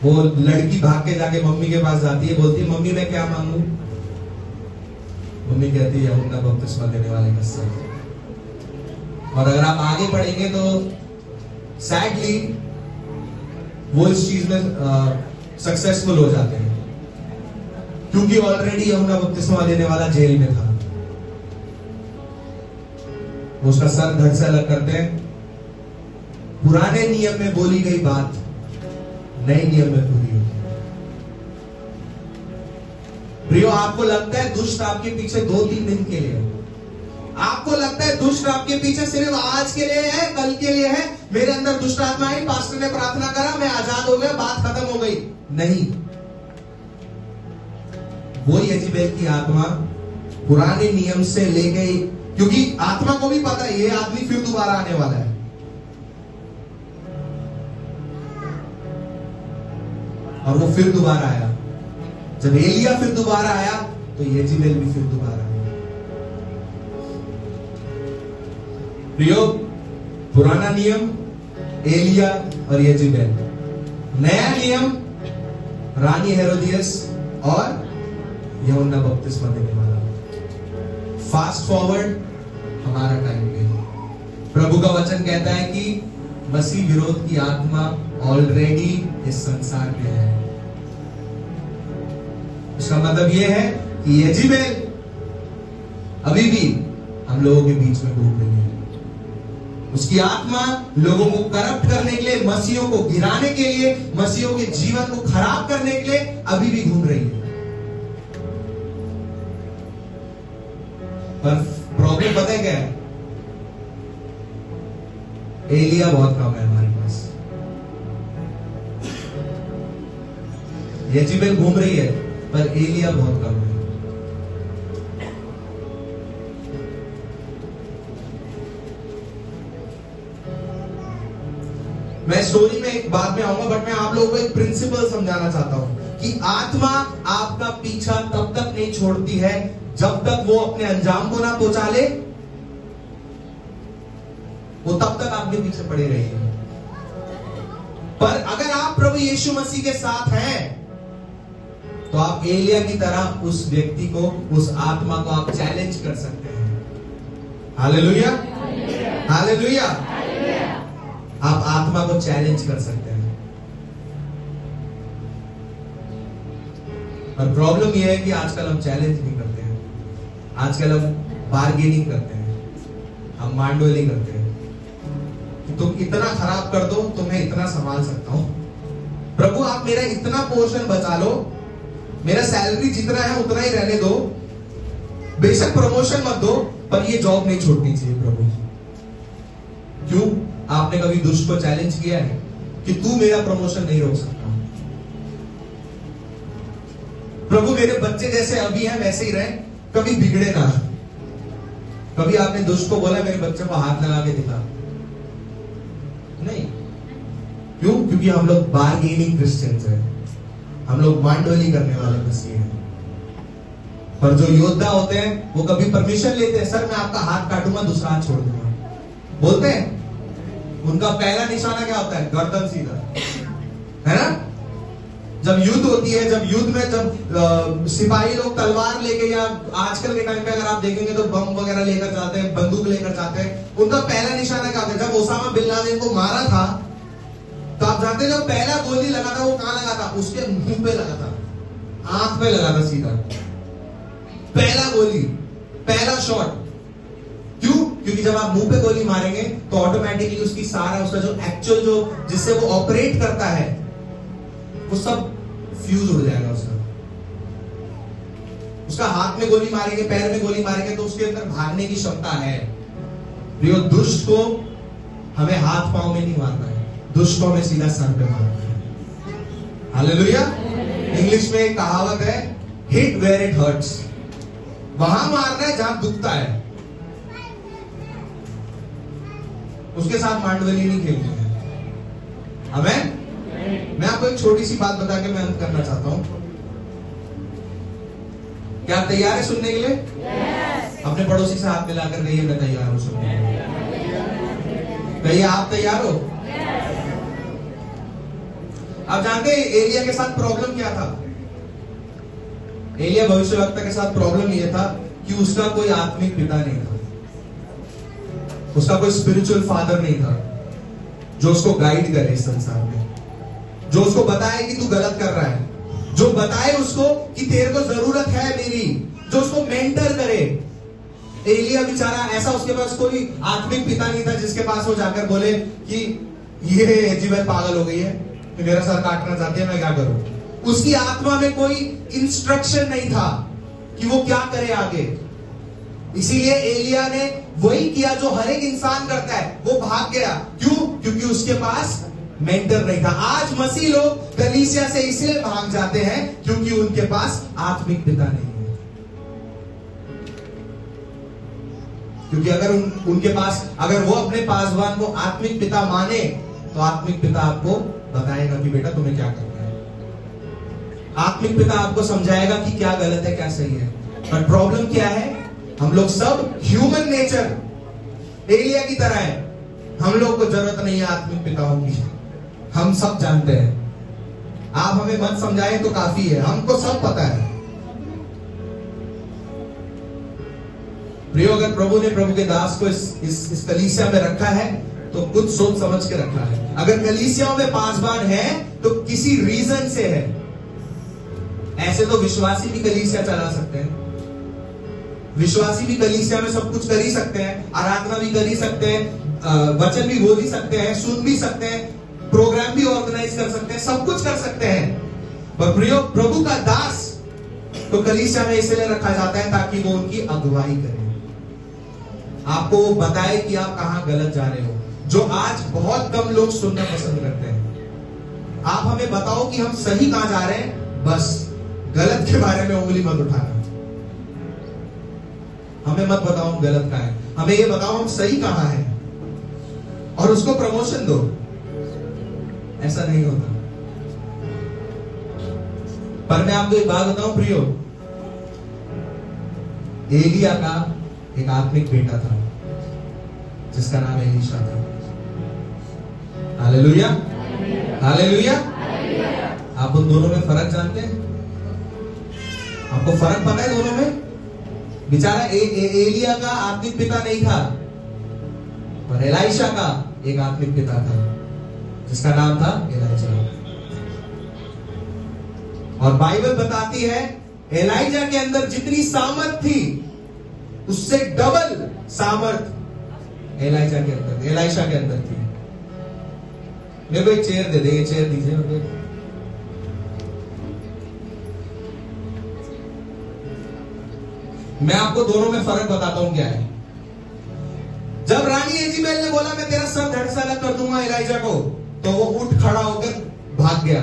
Speaker 1: वो लड़की भाग के जाके मम्मी के पास जाती है, बोलती है मम्मी मैं क्या मांगू? मम्मी कहती है यूहन्ना बपतिस्मा देने वाले का सर। और अगर आप आगे पढ़ेंगे तो सैडली वो इस चीज में सक्सेसफुल हो जाते हैं, क्योंकि ऑलरेडी यूहन्ना बपतिस्मा देने वाला जेल में था। वो उसका सर धड़ से अलग करते हैं। पुराने नियम में बोली गई बात नए नियम में पूरी होती है। प्रियो, आपको लगता है दुष्ट आपके पीछे 2-3 दिन के लिए, आपको लगता है दुष्ट आपके पीछे सिर्फ आज के लिए है, कल के लिए है। मेरे अंदर दुष्ट आत्मा आई, पास्टर ने प्रार्थना करा, मैं आजाद हो गया, बात खत्म हो गई। नहीं, वो यजेबेल की आत्मा पुराने नियम से ले गई, क्योंकि आत्मा को भी पता है ये आदमी फिर दोबारा आने वाला है। और वो फिर दोबारा आया। जब एलिया फिर दोबारा आया तो यजेबेल भी फिर दोबारा आया। प्रियो, पुराना नियम एलिया और यजेबेल, नया नियम रानी हेरोदियस और यूहन्ना बपतिस्मा देने वाला। फास्ट फॉरवर्ड हमारा टाइम पे प्रभु का वचन कहता है कि मसीह विरोध की आत्मा ऑलरेडी इस संसार में है। इसका मतलब यह है कि यजेबेल अभी भी हम लोगों के बीच में घूम रही है। उसकी आत्मा लोगों को करप्ट करने के लिए, मसीहों को गिराने के लिए, मसीहों के जीवन को खराब करने के लिए अभी भी घूम रही है। पर प्रॉब्लम पता है क्या है? एलिया बहुत कम है हमारे पास। यजेबेल घूम रही है पर एलिया बहुत कम है। मैं स्टोरी में एक बात में आऊंगा, बट मैं आप लोगों को एक प्रिंसिपल समझाना चाहता हूं कि आत्मा आपका पीछा तब तक नहीं छोड़ती है जब तक वो अपने अंजाम को ना पहुंचा ले, वो तब तक आपके पीछे पड़े रहेगी। पर अगर आप प्रभु यीशु मसीह के साथ हैं तो आप एलिया की तरह उस व्यक्ति को, उस आत्मा को आप चैलेंज कर सकते हैं। Hallelujah, hallelujah. आप आत्मा को चैलेंज कर सकते हैं। और प्रॉब्लम यह है कि आजकल हम चैलेंज नहीं करते हैं, आजकल हम बार्गेनिंग करते हैं, हम मांडोली करते हैं कि तुम इतना खराब कर दो तो मैं इतना संभाल सकता हूं। प्रभु आप मेरा इतना पोर्शन बचा लो, मेरा सैलरी जितना है उतना ही रहने दो, बेशक प्रमोशन मत दो, पर ये जॉब नहीं छोड़नी चाहिए प्रभु। क्यों? आपने कभी दुष्ट को चैलेंज किया है कि तू मेरा प्रमोशन नहीं रोक सकता? प्रभु मेरे बच्चे जैसे अभी हैं वैसे ही रहे, कभी बिगड़े ना। कभी आपने दुष्ट को बोला मेरे बच्चे को हाथ लगा के दिखा? नहीं। क्यों? क्योंकि हम लोग बार्गेनिंग क्रिश्चियंस हैं, हम लोग मांडोली करने वाले मसीह हैं। पर जो योद्धा होते हैं वो कभी परमिशन लेते हैं, सर मैं आपका हाथ काटूंगा दूसरा हाथ छोड़ दूंगा, बोलते हैं। उनका पहला निशाना क्या होता है? गर्दन सीधा, है ना? जब युद्ध होती है, जब युद्ध में जब सिपाही लोग तलवार लेके, या आजकल के टाइम पे अगर आप देखेंगे तो बम वगैरह लेकर जाते हैं, बंदूक लेकर जाते हैं, उनका पहला निशाना क्या होता है? जब ओसामा बिन लादेन को मारा था तो आप जानते हैं जब पहला गोली लगा था वो कहां लगा था? उसके मुंह पे लगा था, आंख पे लगा था सीधा। पहला गोली, पहला शॉट। क्यों? क्योंकि जब आप मुंह पे गोली मारेंगे तो ऑटोमेटिकली उसकी सारा उसका जो एक्चुअल जो जिससे वो ऑपरेट करता है वो सब फ्यूज उड़ जाएगा उसका हाथ में गोली मारेंगे, पैर में गोली मारेंगे तो उसके अंदर भागने की क्षमता है। प्रियो, दुष्ट को हमें हाथ पांव में नहीं मारना है, दुष्ट को हमें सीधा सर पे मारना है। हालेलुया। इंग्लिश में एक कहावत है, हिट वेयर इट हर्ट्स। वहां मारना है जहां दुखता है, उसके साथ मांडवली नहीं खेलनी है। आमेन। मैं आपको एक छोटी सी बात बता के मैं अंत करना चाहता हूं। क्या आप तैयार है सुनने के लिए? yes. अपने पड़ोसी से हाथ मिलाकर कहिए मैं तैयार हूं सुनने के लिए। कहिए आप तैयार हो? yes. आप जानते हैं एलिया के साथ प्रॉब्लम क्या था? एलिया भविष्यवक्ता के साथ प्रॉब्लम यह था कि उसका कोई आत्मिक पिता नहीं था, उसका कोई स्पिरिचुअल फादर नहीं था जो उसको गाइड करे इस संसार में, जो उसको बताए कि तू गलत कर रहा है, जो बताए उसको कि तेरे को जरूरत है मेरी, जो उसको मेंटर करे। एलिया बेचारा ऐसा, उसके पास कोई आत्मिक पिता नहीं था जिसके पास वो जाकर बोले कि ये जीवन पागल हो गई है, मेरा सर काटना चाहती है, मैं क्या करूं। उसकी आत्मा में कोई इंस्ट्रक्शन नहीं था कि वो क्या करे आगे। इसीलिए एलिया ने वही किया जो हर एक इंसान करता है, वो भाग गया। क्यों? क्योंकि उसके पास मेंटर नहीं था। आज मसीह लोग कलीसिया से इसलिए भाग जाते हैं क्योंकि उनके पास आत्मिक पिता नहीं है। क्योंकि अगर उनके पास, अगर वो अपने पासवान को आत्मिक पिता माने तो आत्मिक पिता आपको बताएगा कि बेटा तुम्हें क्या करना है। आत्मिक पिता आपको समझाएगा कि क्या गलत है क्या सही है। पर प्रॉब्लम क्या है? हम लोग सब ह्यूमन नेचर एलिया की तरह है। हम लोग को जरूरत नहीं है आत्मिक पिताओं की, हम सब जानते हैं। आप हमें मत समझाएं तो काफी है, हमको सब पता है। प्रियो, अगर प्रभु ने प्रभु के दास को इस कलीसिया में रखा है तो कुछ सोच समझ के रखा है। अगर कलीसियाओं में पासवान है तो किसी रीजन से है। ऐसे तो विश्वासी भी कलीसिया चला सकते हैं, विश्वासी भी कलीसिया में सब कुछ कर ही सकते हैं, आराधना भी कर ही सकते हैं, वचन भी बोल ही सकते हैं, सुन भी सकते हैं, प्रोग्राम भी ऑर्गेनाइज कर सकते हैं, सब कुछ कर सकते हैं। पर प्रियो, प्रभु का दास तो कलीसिया में इसलिए रखा जाता है ताकि वो उनकी अगुवाई करे, आपको वो बताए कि आप कहां गलत जा रहे हो, जो आज बहुत कम लोग सुनना पसंद करते हैं। आप हमें बताओ कि हम सही कहां जा रहे हैं, बस गलत के बारे में उंगली मत उठाना। हमें मत बताओ हम गलत कहां है, हमें ये बताओ हम सही कहां है और उसको प्रमोशन दो। ऐसा नहीं होता। पर मैं आपको एक बात बताऊं प्रियो, एलिया का एक आत्मिक बेटा था जिसका नाम एलीशा था। Hallelujah, hallelujah. आप उन दोनों में फर्क जानते हैं? आपको फर्क पता है दोनों में? बेचारा एलिया का आत्मिक पिता नहीं था, पर एलीशा का एक आत्मिक पिता था जिसका नाम था एलीजा। और बाइबल बताती है एलीजा के अंदर जितनी सामर्थ थी उससे डबल सामर्थ एलीशा के अंदर थी। मेरे को एक चेयर दे दे, ये चेयर दीजिए मुझे। मैं आपको दोनों में फर्क बताता हूं क्या है। जब रानी एजेबेल ने बोला मैं तेरा सर धड़ से अलग कर दूंगा एलीजा को, तो वो उठ खड़ा होकर भाग गया।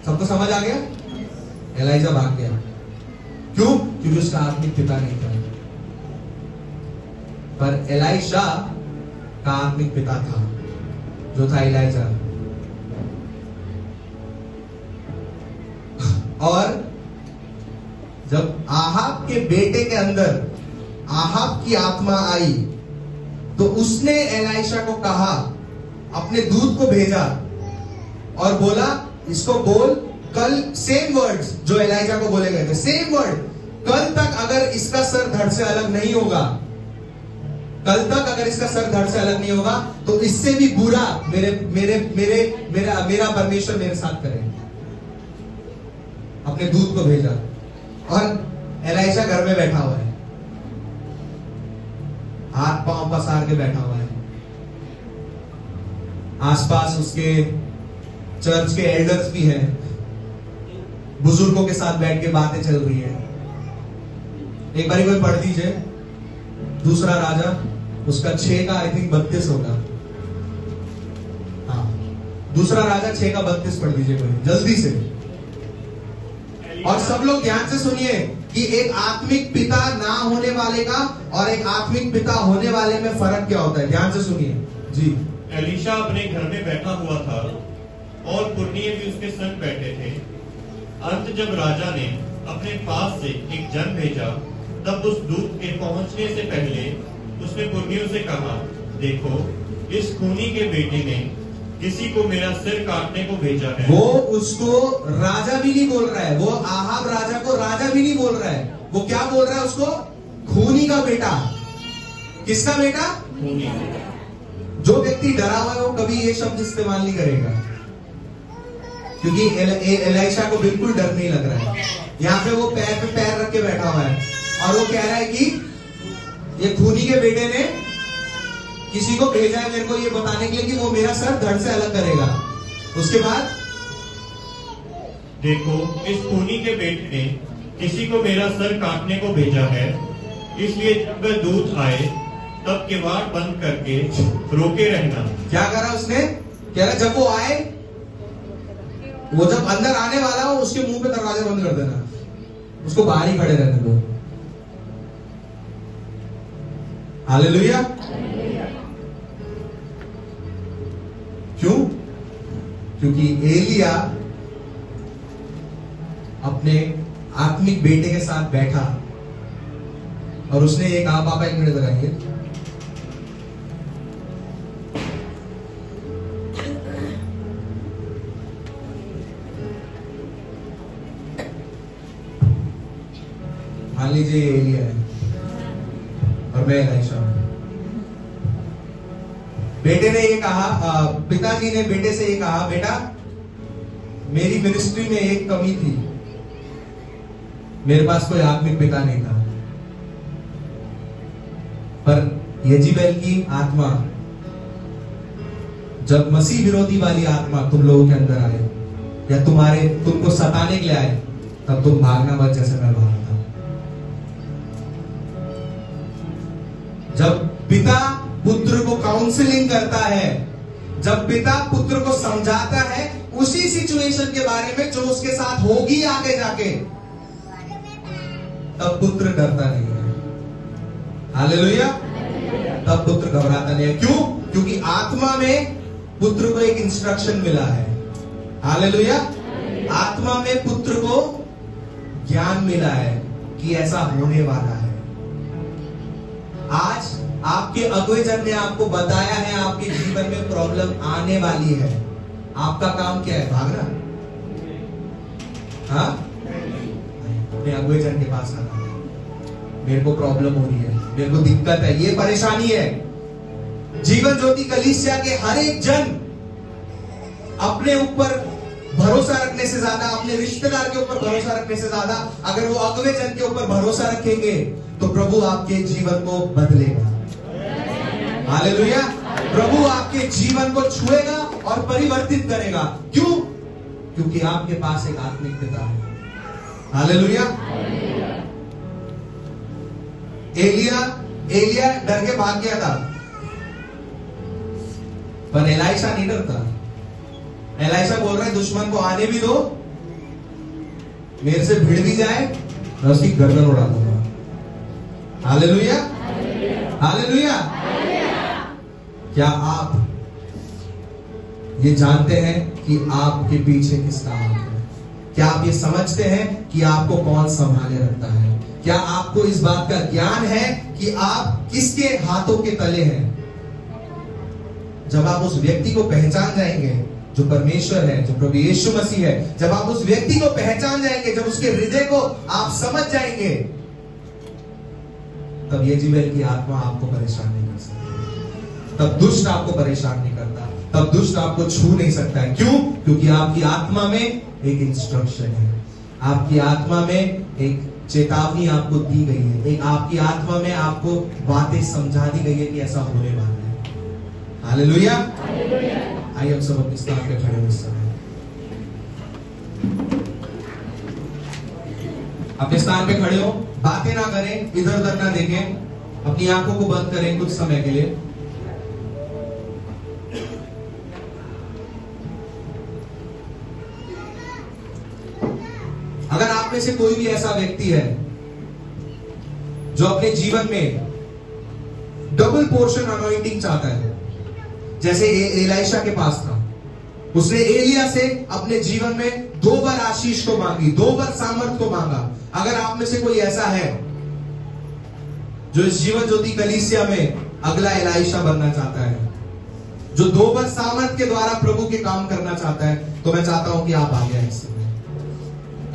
Speaker 1: सबको समझ आ गया? एलीजा भाग गया। क्यों? क्योंकि उसका आत्मिक पिता नहीं था। पर एलीशा का आत्मिक पिता था जो था एलीजा। और जब आहाब के बेटे के अंदर आहाब की आत्मा आई तो उसने एलीशा को कहा, अपने दूत को भेजा और बोला इसको बोल कल, सेम वर्ड्स जो एलीशा को बोले गए थे, सेम वर्ड, कल तक अगर इसका सर धड़ से अलग नहीं होगा, कल तक अगर इसका सर धड़ से अलग नहीं होगा तो इससे भी बुरा मेरा परमेश्वर मेरे साथ करे। अपने दूत को भेजा और एलीशा घर में बैठा हुआ है। हाथ पांव पसार के बैठा हुआ है। आसपास उसके चर्च के एल्डर्स भी हैं, बुजुर्गों के साथ बैठ के बातें चल रही है। एक बारी कोई पढ़ दीजिए दूसरा राजा, उसका 6 का आई थिंक 32 होगा। हाँ, दूसरा राजा 6 का 32 पढ़ दीजिए कोई जल्दी से। और सब लोग ध्यान से सुनिए कि एक आत्मिक पिता ना होने वाले का और एक आत्मिक पिता होने वाले में फर्क क्या होता है, ध्यान से सुनिए जी।
Speaker 2: एलीशा अपने घर में बैठा हुआ था और पुरनिये भी उसके संग बैठे थे। अंत जब राजा ने अपने पास से एक जन भेजा, तब उस दूत के पहुंचने से पहले उसने पुरनियों से कहा, देखो इस खूनी के बेटे ने किसी को मेरा सिर काटने को भेजा है।
Speaker 1: वो उसको राजा भी नहीं बोल रहा है, वो आहाब राजा को राजा भी नहीं बोल रहा है, वो क्या बोल रहा है उसको? खूनी का बेटा। किसका बेटा?
Speaker 2: खूनी।
Speaker 1: जो व्यक्ति डरा हुआ है वो कभी ये शब्द इस्तेमाल नहीं करेगा, क्योंकि एलीशा को बिल्कुल डर नहीं लग रहा है। यहाँ पे वो पैर पे पैर रख के बैठा हुआ है और वो कह रहा है कि ये खूनी के बेटे ने किसी को भेजा है मेरे को ये बताने के लिए कि वो मेरा सर धड़ से अलग करेगा। उसके बाद
Speaker 2: देखो इस खूनी के बेटे ने किसी को मेरा सर काटने को भेजा है, इसलिए जब वह दूत आए तब किवाड़ बंद करके रोके रहना।
Speaker 1: क्या करा उसने? कह रहा जब वो आए, वो जब अंदर आने वाला हो उसके मुंह पे दरवाजा बंद कर देना, उसको बाहर ही खड़े रहने दो। हालेलुया। क्यों? क्योंकि एलिया अपने आत्मिक बेटे के साथ बैठा और उसने ये कहा, पापा 1 मिनट लगाइए, मान लीजिए ये एलिया है और मैं एलीशा हूं। बेटे ने ये कहा, पिताजी ने बेटे से ये कहा, बेटा मेरी मिनिस्ट्री में एक कमी थी, मेरे पास कोई आत्मिक पिता नहीं था, पर येजेबेल की आत्मा, जब मसीह विरोधी वाली आत्मा तुम लोगों के अंदर आए या तुमको सताने के लिए आए, तब तुम भागना मत जैसे मैं भागा था। जब पिता पुत्र को काउंसलिंग करता है, जब पिता पुत्र को समझाता है उसी सिचुएशन के बारे में जो उसके साथ होगी आगे जाके, तब पुत्र डरता नहीं है। हालेलुया। तब पुत्र घबराता नहीं है। क्यों? क्योंकि आत्मा में पुत्र को एक इंस्ट्रक्शन मिला है। हालेलुया। आत्मा में पुत्र को ज्ञान मिला है कि ऐसा होने वाला है। आज आपके अगुवेजन ने आपको बताया है आपके जीवन में प्रॉब्लम आने वाली है, आपका काम क्या है? भागना? हाँ, अपने अगुवेजन के पास आना, मेरे को प्रॉब्लम हो रही है, मेरे को दिक्कत है, ये परेशानी है। जीवन ज्योति कलीसिया के हर एक जन अपने ऊपर भरोसा रखने से ज्यादा, अपने रिश्तेदार के ऊपर भरोसा रखने से ज्यादा, अगर वो अगुवेजन के ऊपर भरोसा रखेंगे तो प्रभु आपके जीवन को बदलेगा। हालेलुया। प्रभु आपके जीवन को छुएगा और परिवर्तित करेगा। क्यों? क्योंकि आपके पास एक आत्मिक पिता है। हालेलुया। एलिया डर के भाग गया था, पर एलीशा नहीं डरता। एलीशा बोल रहा है दुश्मन को आने भी दो, मेरे से भिड़ भी जाए, मैं उसकी गर्दन उड़ा दूंगा। हालेलुया। हालेलुया। क्या आप ये जानते हैं कि आपके पीछे किसका हाथ है? क्या आप ये समझते हैं कि आपको कौन संभाले रखता है? क्या आपको इस बात का ज्ञान है कि आप किसके हाथों के तले हैं? जब आप उस व्यक्ति को पहचान जाएंगे जो परमेश्वर है, जो प्रभु यीशु मसीह है, जब आप उस व्यक्ति को पहचान जाएंगे, जब उसके हृदय को आप समझ जाएंगे, तब येजेबेल की आत्मा आपको परेशान नहीं कर सकती, तब दुष्ट आपको परेशान नहीं करता, तब दुष्ट आपको छू नहीं सकता है। क्यों? क्योंकि आपकी आत्मा में एक इंस्ट्रक्शन है, आपकी आत्मा में एक चेतावनी आपको दी गई है, एक आपकी आत्मा में आपको बातें समझा दी गई है कि ऐसा होने वाला है। हालेलुया। आइए हम सब अपने स्थान पे खड़े हो इस समय। अपने स्थान पे खड़े हो, बातें ना करें, इधर उधर ना देखें, अपनी आंखों को बंद करें कुछ समय के लिए। अगर आप में से कोई भी ऐसा व्यक्ति है जो अपने जीवन में डबल पोर्शन अनॉइंटिंग चाहता है, जैसे एलीशा के पास था, उसने एलिया से अपने जीवन में 2 बार आशीष को मांगी, 2 बार सामर्थ को मांगा। अगर आप में से कोई ऐसा है जो इस जीवन ज्योति कलीसिया में अगला एलीशा बनना चाहता है, जो 2 बार सामर्थ के द्वारा प्रभु के काम करना चाहता है, तो मैं चाहता हूं कि आप आगे आए इस समय।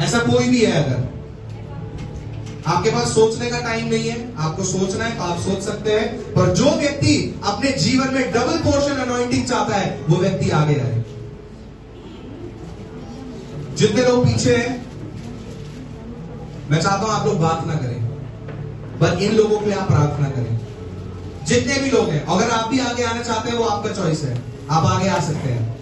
Speaker 1: ऐसा कोई भी है, अगर आपके पास सोचने का टाइम नहीं है, आपको सोचना है तो आप सोच सकते हैं, पर जो व्यक्ति अपने जीवन में डबल पोर्शन अनॉइंटिंग चाहता है, वो व्यक्ति आगे आए। जितने लोग पीछे हैं, मैं चाहता हूं आप लोग बात ना करें, पर इन लोगों के लिए आप प्रार्थना करें। जितने भी लोग हैं, अगर आप भी आगे आना चाहते हैं, वो आपका चॉइस है, आप आगे आ सकते हैं।